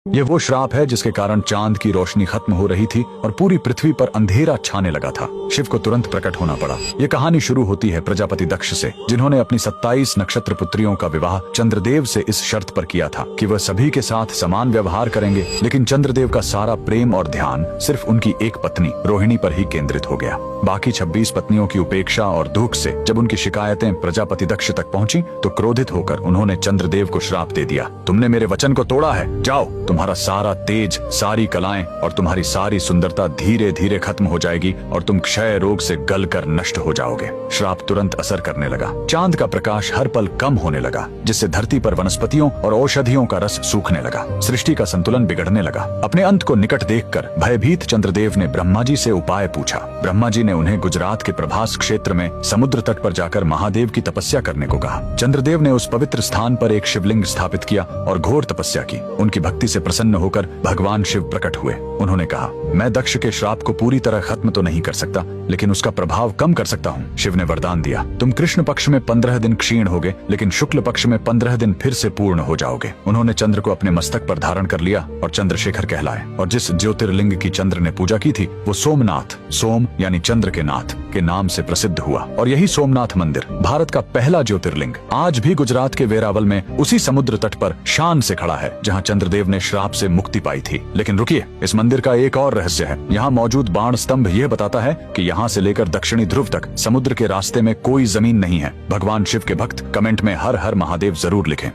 ये वो श्राप है जिसके कारण चांद की रोशनी खत्म हो रही थी और पूरी पृथ्वी पर अंधेरा छाने लगा था। शिव को तुरंत प्रकट होना पड़ा। ये कहानी शुरू होती है प्रजापति दक्ष से, जिन्होंने अपनी 27 नक्षत्र पुत्रियों का विवाह चंद्रदेव से इस शर्त पर किया था कि वह सभी के साथ समान व्यवहार करेंगे। लेकिन चंद्रदेव का सारा प्रेम और ध्यान सिर्फ उनकी एक पत्नी रोहिणी पर ही केंद्रित हो गया। बाकी 26 पत्नियों की उपेक्षा और दुख से जब उनकी शिकायतें प्रजापति दक्ष तक पहुंची तो क्रोधित होकर उन्होंने चंद्रदेव को श्राप दे दिया। तुमने मेरे वचन को तोड़ा है, जाओ, तुम्हारा सारा तेज, सारी कलाएं और तुम्हारी सारी सुंदरता धीरे धीरे खत्म हो जाएगी और तुम क्षय रोग से गलकर नष्ट हो जाओगे। श्राप तुरंत असर करने लगा। चांद का प्रकाश हर पल कम होने लगा, जिससे धरती पर वनस्पतियों और औषधियों का रस सूखने लगा। सृष्टि का संतुलन बिगड़ने लगा। अपने अंत को निकट देखकर भयभीत चंद्रदेव ने ब्रह्मा जी से उपाय पूछा। ब्रह्मा जी ने उन्हें गुजरात के प्रभास क्षेत्र में समुद्र तट पर जाकर महादेव की तपस्या करने को कहा। चंद्रदेव ने उस पवित्र स्थान पर एक शिवलिंग स्थापित किया और घोर तपस्या की। उनकी भक्ति से प्रसन्न होकर भगवान शिव प्रकट हुए। उन्होंने कहा, मैं दक्ष के श्राप को पूरी तरह खत्म तो नहीं कर सकता, लेकिन उसका प्रभाव कम कर सकता हूँ। शिव ने वरदान दिया, तुम कृष्ण पक्ष में 15 दिन क्षीण होगे, लेकिन शुक्ल पक्ष में 15 दिन फिर से पूर्ण हो जाओगे। उन्होंने चंद्र को अपने मस्तक पर धारण कर लिया और चंद्रशेखर कहलाए। और जिस ज्योतिर्लिंग की चंद्र ने पूजा की थी वो सोमनाथ, सोम यानी चंद्र के नाथ के नाम से प्रसिद्ध हुआ। और यही सोमनाथ मंदिर भारत का पहला ज्योतिर्लिंग आज भी गुजरात के वेरावल में उसी समुद्र तट पर शान से खड़ा है जहाँ चंद्रदेव ने श्राप से मुक्ति पाई थी। लेकिन रुकिए, इस मंदिर का एक और रहस्य है। यहाँ मौजूद बाण स्तंभ यह बताता है कि यहाँ से लेकर दक्षिणी ध्रुव तक समुद्र के रास्ते में कोई जमीन नहीं है। भगवान शिव के भक्त कमेंट में हर हर महादेव जरूर लिखें।